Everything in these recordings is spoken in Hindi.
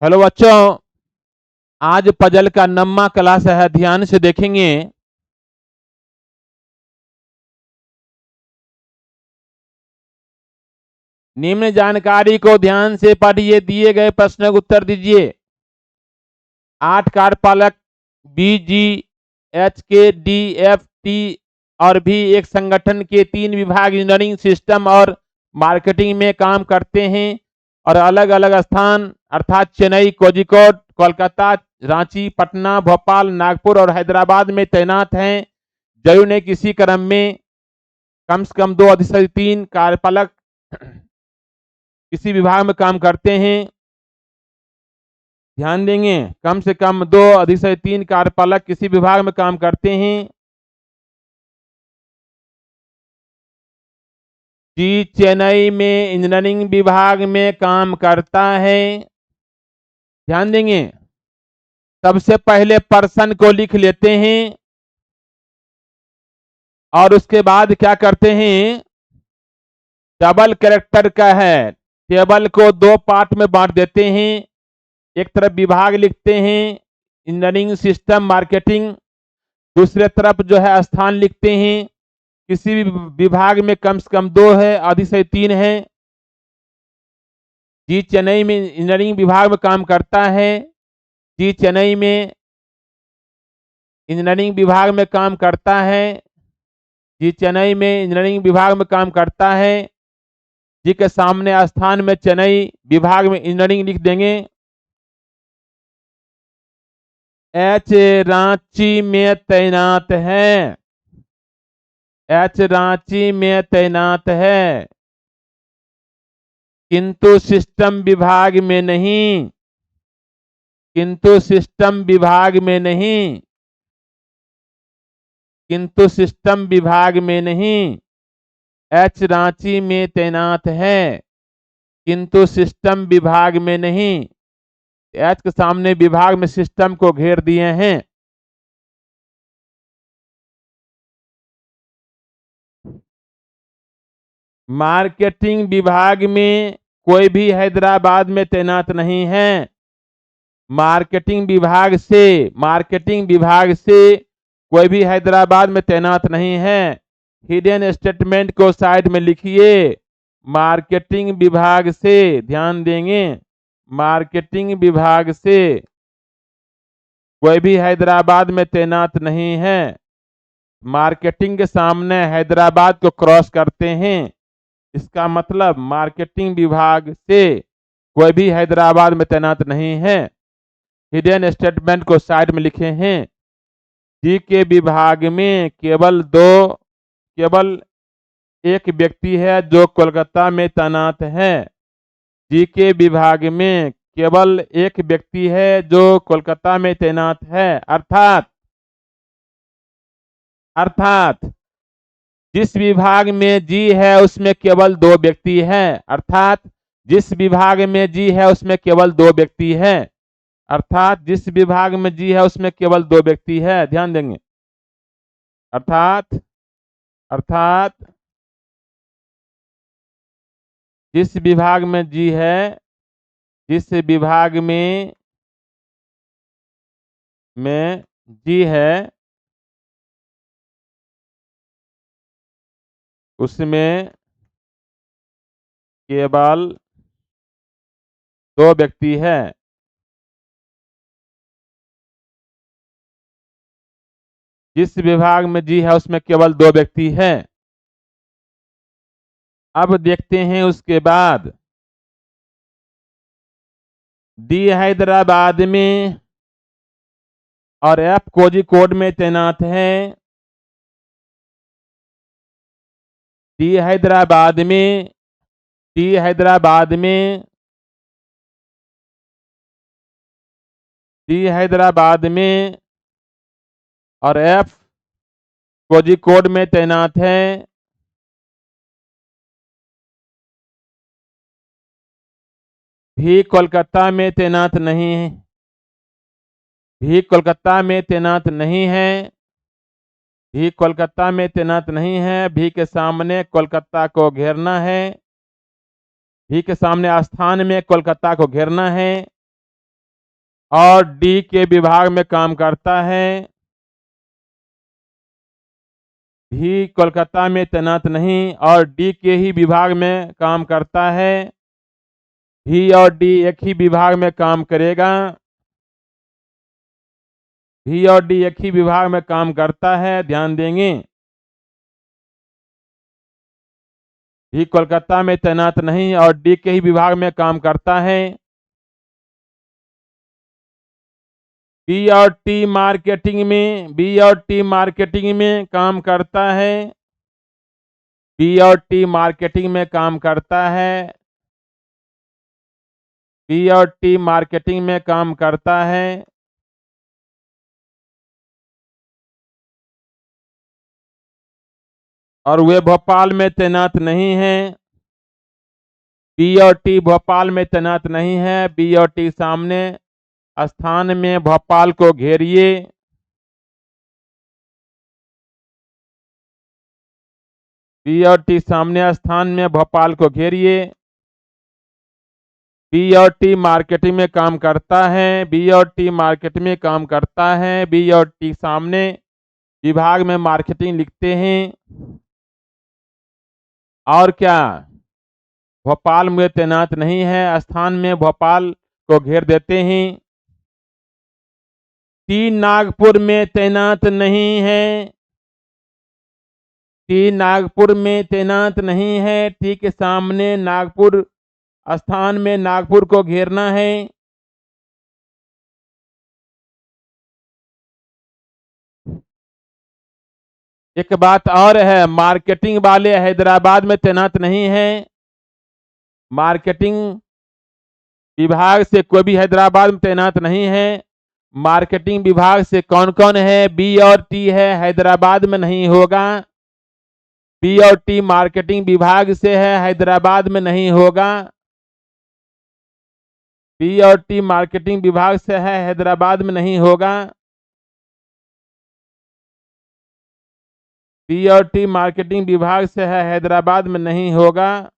हेलो बच्चों, आज पजल का 9वां क्लास है। ध्यान से देखेंगे। निम्न जानकारी को ध्यान से पढ़िए, दिए गए प्रश्न का उत्तर दीजिए। 8 कार्यपालक बी, जी, एच, के, डी, एफ, टी और भी एक संगठन के 3 विभाग इंजीनियरिंग, सिस्टम और मार्केटिंग में काम करते हैं और अलग अलग स्थान अर्थात चेन्नई, कोझिकोड, कोलकाता, रांची, पटना, भोपाल, नागपुर और हैदराबाद में तैनात हैं। जरूर ने किसी क्रम में कम से कम 2 अधिक 3 कार्यपालक किसी विभाग में काम करते हैं। ध्यान देंगे, कम से कम 2 अधिक 3 कार्यपालक किसी विभाग में काम करते हैं। जी चेन्नई में इंजीनियरिंग विभाग में काम करता है। ध्यान देंगे, सबसे पहले पर्सन को लिख लेते हैं और उसके बाद क्या करते हैं, डबल कैरेक्टर का है, टेबल को 2 पार्ट में बांट देते हैं। एक तरफ विभाग लिखते हैं इंजीनियरिंग, सिस्टम, मार्केटिंग, दूसरे तरफ जो है स्थान लिखते हैं। किसी भी विभाग में कम से कम 2 है, अधिक से 3 है। जी चेन्नई में इंजीनियरिंग विभाग में काम करता है। जी चेन्नई में इंजीनियरिंग विभाग में काम करता है। जी चेन्नई में इंजीनियरिंग विभाग में काम करता है। जी के सामने स्थान में चेन्नई विभाग में इंजीनियरिंग लिख देंगे। एच रांची में तैनात है। एच रांची में तैनात है, किंतु सिस्टम विभाग में नहीं। किंतु सिस्टम विभाग में नहीं। किंतु सिस्टम विभाग में नहीं। एच रांची में तैनात है, किंतु सिस्टम विभाग में नहीं। एच के सामने विभाग में सिस्टम को घेर दिए हैं। मार्केटिंग विभाग में कोई भी हैदराबाद में तैनात नहीं है। मार्केटिंग विभाग से कोई भी हैदराबाद में तैनात नहीं है। हिडन स्टेटमेंट को साइड में लिखिए। मार्केटिंग विभाग से, ध्यान देंगे, मार्केटिंग विभाग से कोई भी हैदराबाद में तैनात नहीं है। मार्केटिंग के सामने हैदराबाद को क्रॉस करते हैं। इसका मतलब मार्केटिंग विभाग से कोई भी हैदराबाद में तैनात नहीं है। हिडन स्टेटमेंट को साइड में लिखे हैं। जी के विभाग में केवल एक व्यक्ति है जो कोलकाता में तैनात है। जी के विभाग में केवल एक व्यक्ति है जो कोलकाता में तैनात है। अर्थात जिस विभाग में जी है उसमें केवल 2 व्यक्ति है। अर्थात जिस विभाग में जी है उसमें केवल 2 व्यक्ति है। अर्थात जिस विभाग में जी है उसमें केवल 2 व्यक्ति है। ध्यान देंगे, अर्थात जिस विभाग में जी है, जिस विभाग में जी है उसमें केवल 2 व्यक्ति है। जिस विभाग में जी है उसमें केवल 2 व्यक्ति है। अब देखते हैं उसके बाद, डी हैदराबाद में और एफ कोझिकोड में तैनात है। डी हैदराबाद में और एफ कोझिकोड में तैनात है। भी कोलकाता में तैनात नहीं है। भी कोलकाता में तैनात नहीं है। भी कोलकाता में तैनात नहीं है। भी के सामने कोलकाता को घेरना है। भी के सामने स्थान में कोलकाता को घेरना है। और डी के विभाग में काम करता है। भी कोलकाता में तैनात नहीं और डी के ही विभाग में काम करता है। भी और डी एक ही विभाग में काम करेगा। भी और डी एक ही विभाग में काम करता है, ध्यान देंगे। भी कोलकाता में तैनात नहीं और डी के ही विभाग में काम करता है। बी और टी मार्केटिंग में काम करता है। बी और टी मार्केटिंग में काम करता है। बी और टी मार्केटिंग में काम करता है। और वे भोपाल में तैनात नहीं हैं। बी और टी भोपाल में तैनात नहीं है। बी और टी सामने स्थान में भोपाल को घेरिए। बी और टी सामने स्थान में भोपाल को घेरिए। बी और टी मार्केटिंग में काम करता है। बी और टी मार्केटिंग में काम करता है। बी और टी सामने विभाग में मार्केटिंग लिखते हैं। और क्या, भोपाल में तैनात नहीं है, स्थान में भोपाल को घेर देते हैं। टी नागपुर में तैनात नहीं है। टी नागपुर में तैनात नहीं है। टी के सामने नागपुर स्थान में नागपुर को घेरना है। एक बात और है, मार्केटिंग वाले हैदराबाद में तैनात नहीं है। मार्केटिंग विभाग से कोई भी हैदराबाद में तैनात नहीं है। मार्केटिंग विभाग से कौन कौन है? बी और टी है, हैदराबाद में नहीं होगा। बी और टी मार्केटिंग विभाग से है, हैदराबाद में नहीं होगा। बी और टी मार्केटिंग विभाग से है, हैदराबाद में नहीं होगा। बी और टी मार्केटिंग विभाग से है, हैदराबाद में नहीं होगा।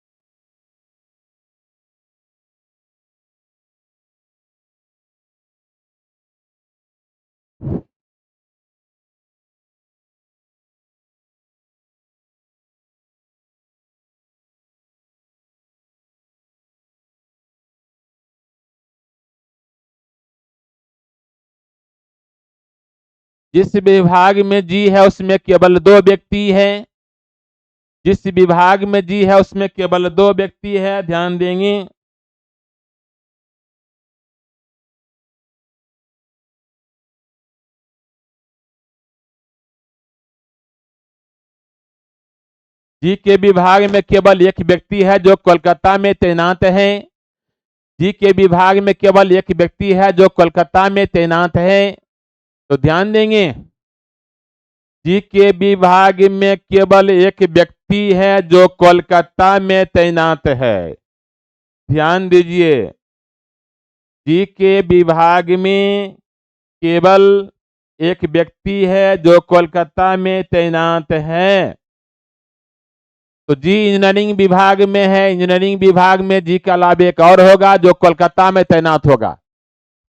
जिस विभाग में जी है उसमें केवल 2 व्यक्ति है। जिस विभाग में जी है उसमें केवल 2 व्यक्ति है, ध्यान देंगे। जी के विभाग में केवल एक व्यक्ति है जो कोलकाता में तैनात है। जी के विभाग में केवल एक व्यक्ति है जो कोलकाता में तैनात है, तो ध्यान देंगे। जी के विभाग में केवल एक व्यक्ति है जो कोलकाता में तैनात है, ध्यान दीजिए। जी के विभाग में केवल एक व्यक्ति है जो कोलकाता में तैनात है। तो जी इंजीनियरिंग विभाग में है, इंजीनियरिंग विभाग में जी के अलावा एक और होगा जो कोलकाता में तैनात होगा।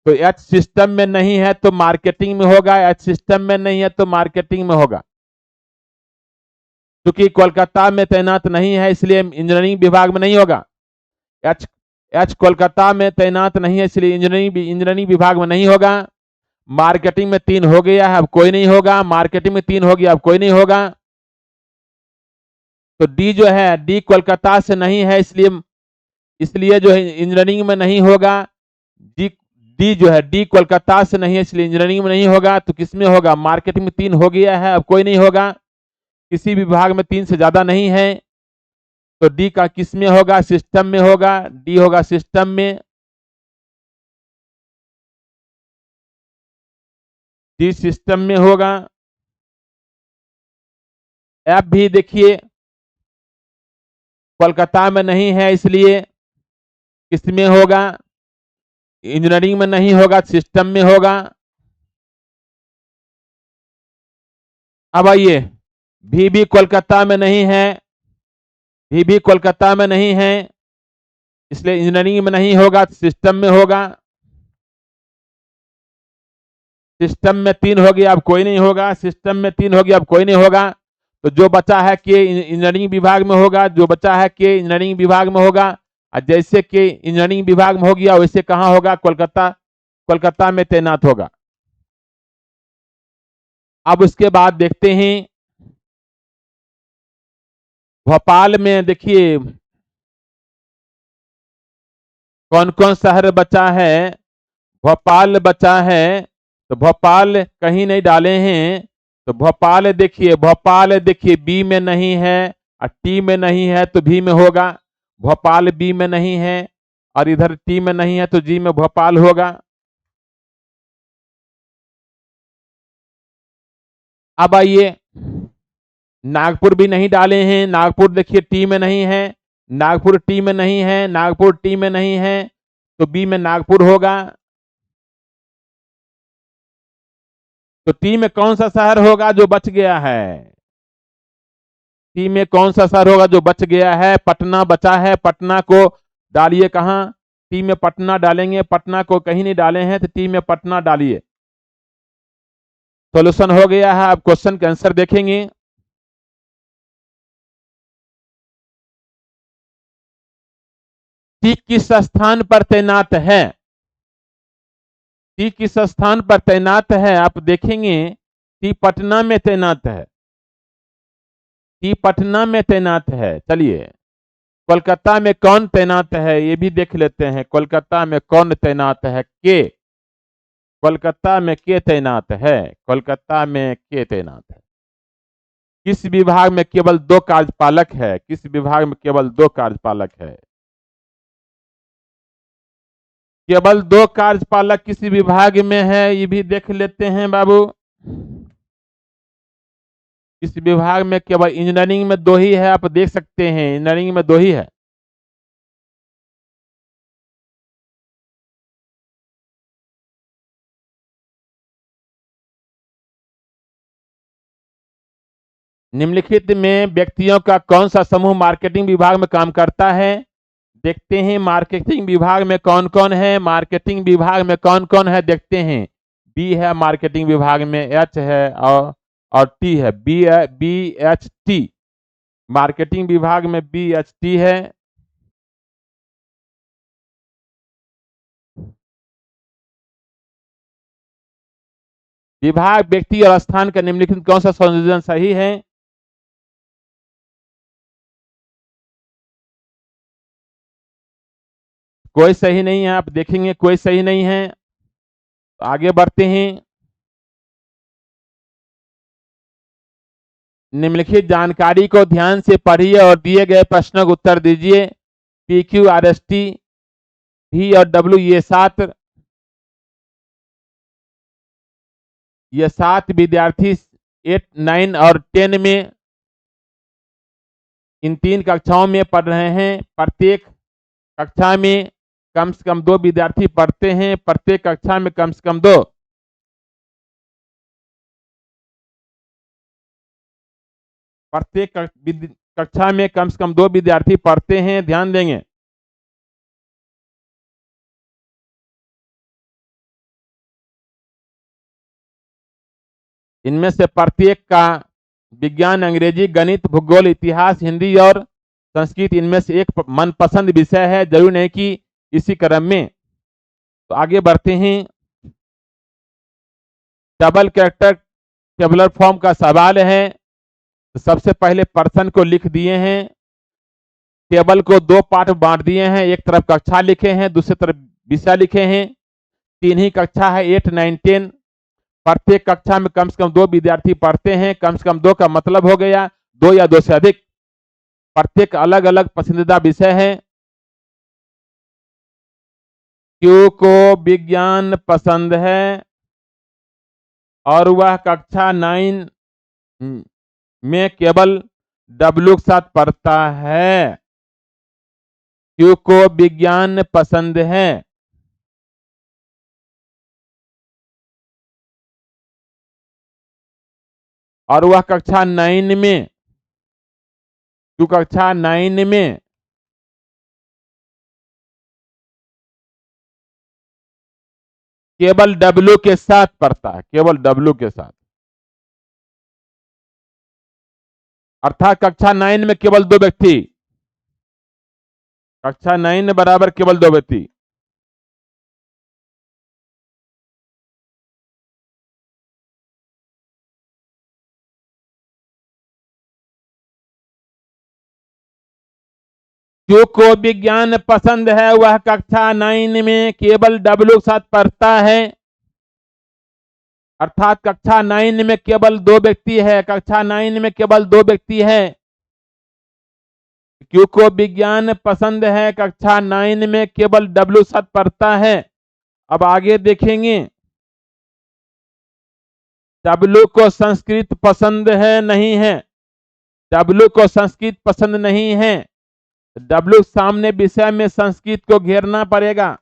तो एच सिस्टम में नहीं है तो मार्केटिंग में होगा, एच सिस्टम में नहीं है तो मार्केटिंग में होगा। क्योंकि कोलकाता में तैनात नहीं है इसलिए इंजीनियरिंग विभाग में नहीं होगा। एच कोलकाता में तैनात नहीं है इसलिए इंजीनियरिंग विभाग में नहीं होगा। मार्केटिंग में 3 हो गया है, अब कोई नहीं होगा। मार्केटिंग में 3 हो गया, अब कोई नहीं होगा। तो डी जो है, डी कोलकाता से नहीं है इसलिए जो है इंजीनियरिंग में नहीं होगा। डी जो है, डी कोलकाता से नहीं है इसलिए इंजीनियरिंग में नहीं होगा। तो किसमें होगा? मार्केटिंग में 3 हो गया है, अब कोई नहीं होगा। किसी विभाग में 3 से ज्यादा नहीं है, तो डी का किसमें होगा? सिस्टम में होगा। डी होगा सिस्टम में। डी सिस्टम में होगा। एफ भी देखिए कोलकाता में नहीं है इसलिए किसमें होगा? इंजीनियरिंग में नहीं होगा, सिस्टम में होगा। अब आइए, भी कोलकाता में नहीं है। भी कोलकाता में नहीं है इसलिए इंजीनियरिंग में नहीं होगा, सिस्टम में होगा। सिस्टम में 3 हो गया, अब कोई नहीं होगा। सिस्टम में 3 हो गया, अब कोई नहीं होगा। तो जो बचा है के इंजीनियरिंग विभाग में होगा, जो बचा है के इंजीनियरिंग विभाग में होगा। और जैसे कि इंजीनियरिंग विभाग में हो गया, वैसे कहाँ होगा? कोलकाता, कोलकाता में तैनात होगा। अब उसके बाद देखते हैं भोपाल में, देखिए कौन कौन शहर बचा है। भोपाल बचा है, तो भोपाल कहीं नहीं डाले हैं। तो भोपाल देखिए, भोपाल देखिए बी में नहीं है और टी में नहीं है, तो भी में होगा। भोपाल बी में नहीं है और इधर टी में नहीं है, तो जी में भोपाल होगा। अब आइए, नागपुर भी नहीं डाले हैं। नागपुर देखिए टी में नहीं है, नागपुर टी में नहीं है, नागपुर टी में नहीं है, तो बी में नागपुर होगा। तो टी में कौन सा शहर होगा जो बच गया है? टी में कौन सा शहर होगा जो बच गया है? पटना बचा है, पटना को डालिए कहां? टी में पटना डालेंगे, पटना को कहीं नहीं डाले हैं, तो टी में पटना डालिए। सॉल्यूशन हो गया है। अब क्वेश्चन के आंसर देखेंगे। टी किस स्थान पर तैनात है? टी किस स्थान पर तैनात है? आप देखेंगे टी पटना में तैनात है। टी पटना में तैनात है। चलिए, कोलकाता में कौन तैनात है ये भी देख लेते हैं। कोलकाता में कौन तैनात है? के। कोलकाता में के तैनात है। कोलकाता में के तैनात है। किस विभाग में केवल 2 कार्यपालक है? किस विभाग में केवल 2 कार्यपालक है? केवल 2 कार्यपालक किस विभाग में है, ये भी देख लेते हैं बाबू। इस विभाग में केवल इंजीनियरिंग में 2 ही है, आप देख सकते हैं इंजीनियरिंग में 2 ही है। निम्नलिखित में व्यक्तियों का कौन सा समूह मार्केटिंग विभाग में काम करता है? देखते हैं मार्केटिंग विभाग में कौन कौन है। मार्केटिंग विभाग में कौन कौन है देखते हैं। बी है मार्केटिंग विभाग में, एच है और टी है। BHT मार्केटिंग विभाग में BHT है। विभाग, व्यक्ति और स्थान का निम्नलिखित कौन सा संयोजन सही है? कोई सही नहीं है, आप देखेंगे कोई सही नहीं है। तो आगे बढ़ते हैं। निम्नलिखित जानकारी को ध्यान से पढ़िए और दिए गए प्रश्नों का उत्तर दीजिए। PQRST V और W ये 7 विद्यार्थी 8, 9 और 10 में इन 3 कक्षाओं में पढ़ रहे हैं। प्रत्येक कक्षा में कम से कम 2 विद्यार्थी पढ़ते हैं। प्रत्येक कक्षा में कम से कम 2। प्रत्येक कक्षा में कम से कम 2 विद्यार्थी पढ़ते हैं, ध्यान देंगे। इनमें से प्रत्येक का विज्ञान, अंग्रेजी, गणित, भूगोल, इतिहास, हिंदी और संस्कृत इनमें से एक मनपसंद विषय है। जरूर नहीं कि इसी क्रम में। तो आगे बढ़ते हैं। डबल कैरेक्टर टेबुलर फॉर्म का सवाल है। तो सबसे पहले पर्सन को लिख दिए हैं। टेबल को 2 पार्ट बांट दिए हैं। एक तरफ कक्षा लिखे हैं, दूसरी तरफ विषय लिखे हैं। 3 ही कक्षा है, 8, 9, 10। प्रत्येक कक्षा में कम से कम 2 विद्यार्थी पढ़ते हैं। कम से कम 2 का मतलब हो गया 2 या 2 से अधिक। प्रत्येक अलग अलग पसंदीदा विषय है। क्यू को विज्ञान पसंद है और वह कक्षा 9 में केवल W के साथ पढ़ता है। क्यू को विज्ञान पसंद है और वह कक्षा 9 में, क्यू कक्षा 9 में केवल W के साथ पढ़ता है, केवल W के साथ। अर्थात कक्षा 9 में केवल 2 व्यक्ति, कक्षा 9 बराबर केवल 2 व्यक्ति। जो को विज्ञान पसंद है वह कक्षा 9 में केवल W के साथ पढ़ता है। अर्थात कक्षा 9 में केवल 2 व्यक्ति है, कक्षा 9 में केवल 2 व्यक्ति है। क्यों को विज्ञान पसंद है, कक्षा 9 में केवल W साथ पढ़ता है। अब आगे देखेंगे, W को संस्कृत पसंद है नहीं है, W को संस्कृत पसंद नहीं है। W सामने विषय में संस्कृत को घेरना पड़ेगा।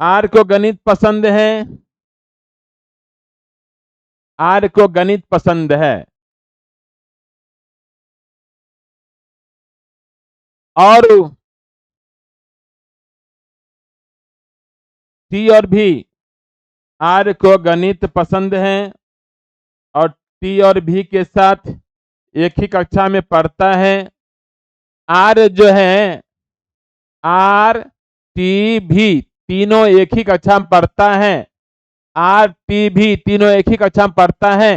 R को गणित पसंद है, R को गणित पसंद है। और T और V, R को गणित पसंद है और T और V के साथ एक ही कक्षा में पढ़ता है। R जो है, R T V तीनों एक ही कक्षा में पढ़ता है। R T V तीनों एक ही कक्षा में पढ़ता है।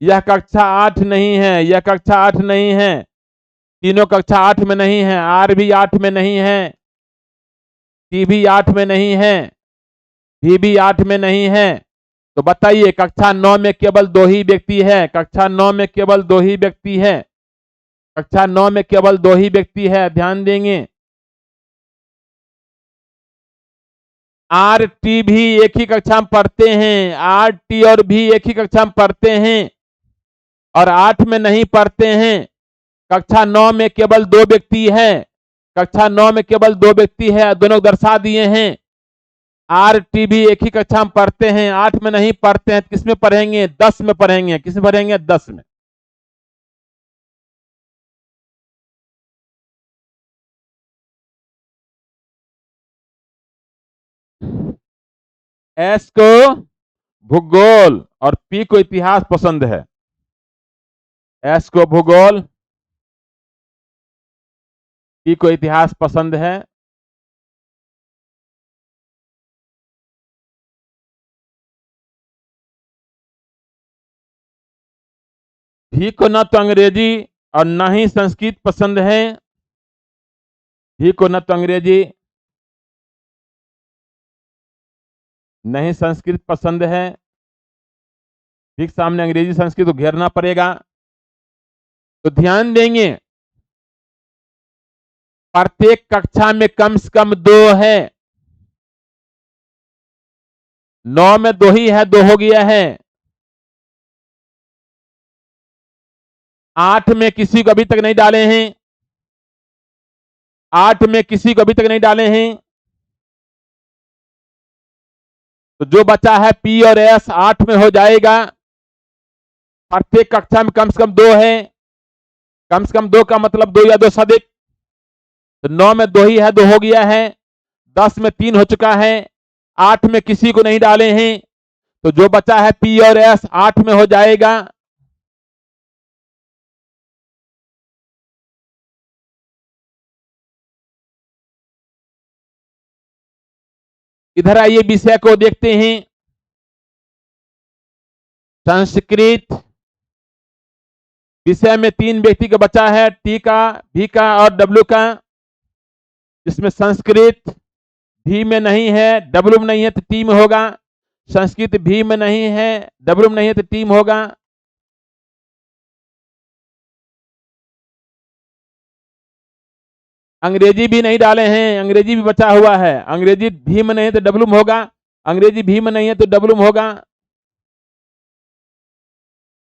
यह कक्षा 8 नहीं है, यह कक्षा 8 नहीं है, तीनों कक्षा 8 में नहीं है। R भी 8 में नहीं है, T भी 8 में नहीं है, V भी 8 में नहीं है। तो बताइए कक्षा 9 में केवल 2 ही व्यक्ति है, कक्षा 9 में केवल 2 ही व्यक्ति है, कक्षा 9 में केवल 2 ही व्यक्ति है। ध्यान देंगे, R T भी एक ही कक्षा में पढ़ते हैं, R T और भी एक ही कक्षा में पढ़ते हैं और 8 में नहीं पढ़ते हैं। कक्षा 9 में केवल 2 व्यक्ति है, कक्षा 9 में केवल 2 व्यक्ति है, दोनों दर्शा दिए हैं। R T भी एक ही कक्षा में पढ़ते हैं, 8 में नहीं पढ़ते हैं। किस में पढ़ेंगे? 10 में पढ़ेंगे। किस में पढ़ेंगे? 10 में। S को भूगोल और P को इतिहास पसंद है। S को भूगोल, P को इतिहास पसंद है। V को न तो अंग्रेजी और न ही संस्कृत पसंद है। V को न तो अंग्रेजी नहीं संस्कृत पसंद है। ठीक सामने अंग्रेजी संस्कृत को घेरना पड़ेगा। तो ध्यान देंगे, प्रत्येक कक्षा में कम से कम 2 है। 9 में 2 ही है, 2 हो गया है। 8 में किसी को अभी तक नहीं डाले हैं, 8 में किसी को अभी तक नहीं डाले हैं। तो जो बचा है P और S 8 में हो जाएगा। प्रत्येक कक्षा में कम से कम 2 है, कम से कम 2 का मतलब 2 या 2 से अधिक। तो 9 में 2 ही है, 2 हो गया है। 10 में 3 हो चुका है, 8 में किसी को नहीं डाले हैं। तो जो बचा है P और S 8 में हो जाएगा। इधर आइए, विषय को देखते हैं। संस्कृत विषय में 3 व्यक्ति का बचा है, T का, V का और W का। इसमें संस्कृत V में नहीं है, W में नहीं है तो T में होगा। संस्कृत V में नहीं है, W में नहीं है तो T में होगा। अंग्रेजी भी नहीं डाले हैं, अंग्रेजी भी बचा हुआ है। अंग्रेजी V में नहीं है तो W में होगा, अंग्रेजी V में नहीं है तो W में होगा।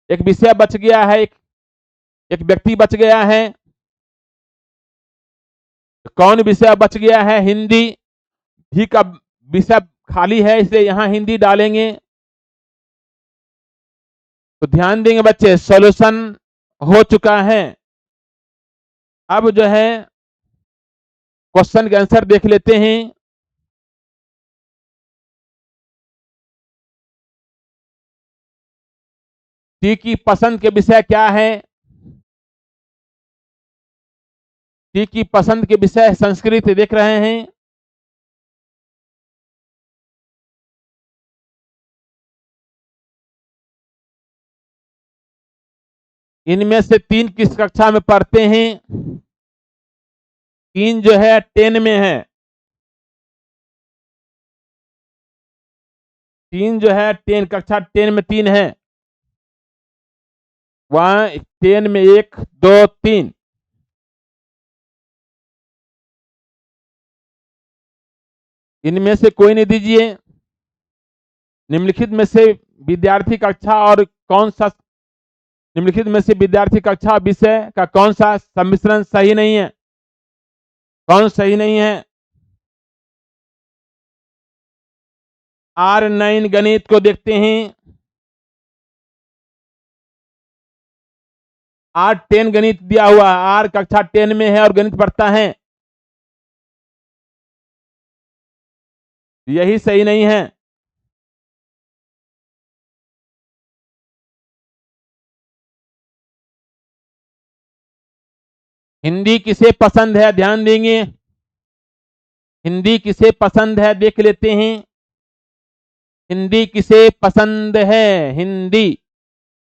एक विषय बच गया है, एक व्यक्ति बच गया है। कौन विषय बच गया है? हिंदी। भी का विषय खाली है, इसलिए यहां हिंदी डालेंगे। तो ध्यान देंगे बच्चे, सॉल्यूशन हो चुका है। अब जो है क्वेश्चन के आंसर देख लेते हैं। टी की पसंद के विषय क्या है? टी की पसंद के विषय संस्कृत देख रहे हैं। इनमें से 3 किस कक्षा में पढ़ते हैं? 3 जो है 10 में है। 3 जो है 10 कक्षा 10 में 3 है। वहां 10 में 1 2 3। इनमें से कोई नहीं दीजिए। निम्नलिखित में से विद्यार्थी कक्षा और कौन सा निम्नलिखित में से विद्यार्थी कक्षा विषय का कौन सा सम्मिश्रण सही नहीं है? कौन सही नहीं है? R9 गणित को देखते हैं। R10 गणित दिया हुआ, R कक्षा 10 में है और गणित पढ़ता है, यही सही नहीं है। हिंदी किसे पसंद है? ध्यान देंगे। हिंदी किसे पसंद है देख लेते हैं। हिंदी किसे पसंद है? हिंदी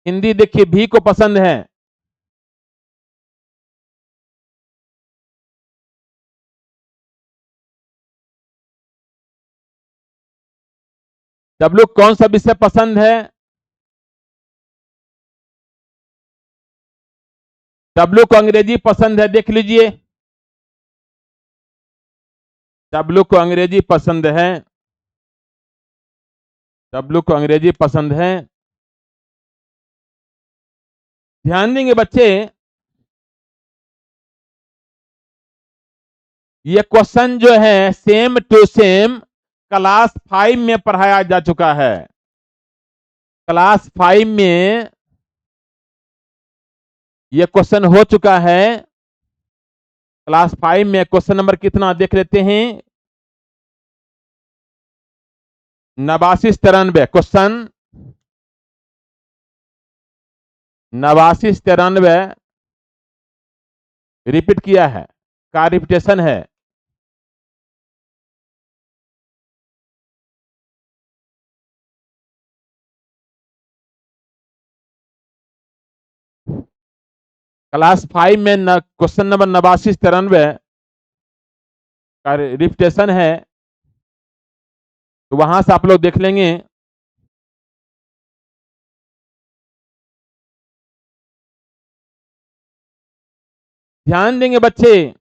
हिंदी देखिए भी को पसंद है। डब्लू कौन सा विषय पसंद है? डब्लू को अंग्रेजी पसंद है, देख लीजिए। डब्लू को अंग्रेजी पसंद है। डब्लू को अंग्रेजी पसंद है। ध्यान देंगे बच्चे, ये क्वेश्चन जो है सेम टू सेम क्लास 5 में पढ़ाया जा चुका है। क्लास 5 में ये क्वेश्चन हो चुका है। क्लास 5 में क्वेश्चन नंबर कितना देख लेते हैं। 89-93 क्वेश्चन 89-93 रिपीट किया है, का रिपीटेशन है। क्लास 5 में क्वेश्चन नंबर 89-93 का रिपीटेशन है, तो वहां से आप लोग देख लेंगे। ध्यान देंगे बच्चे,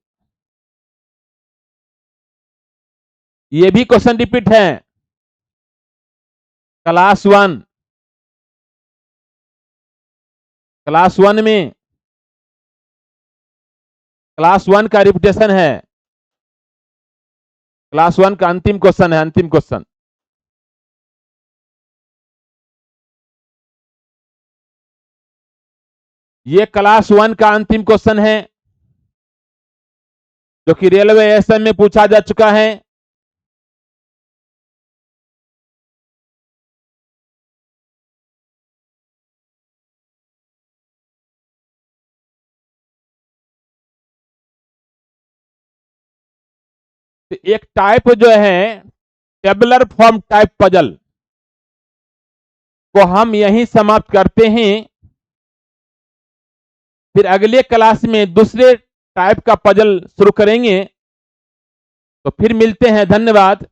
ये भी क्वेश्चन रिपीट है। क्लास 1 में क्लास 1 का रिपीटेशन है। क्लास 1 का अंतिम क्वेश्चन है, अंतिम क्वेश्चन। ये क्लास 1 का अंतिम क्वेश्चन है, जो कि रेलवे एसएम में पूछा जा चुका है। तो एक टाइप जो है टेबुलर फॉर्म टाइप पजल को हम यहीं समाप्त करते हैं। फिर अगले क्लास में दूसरे टाइप का पजल शुरू करेंगे। तो फिर मिलते हैं। धन्यवाद।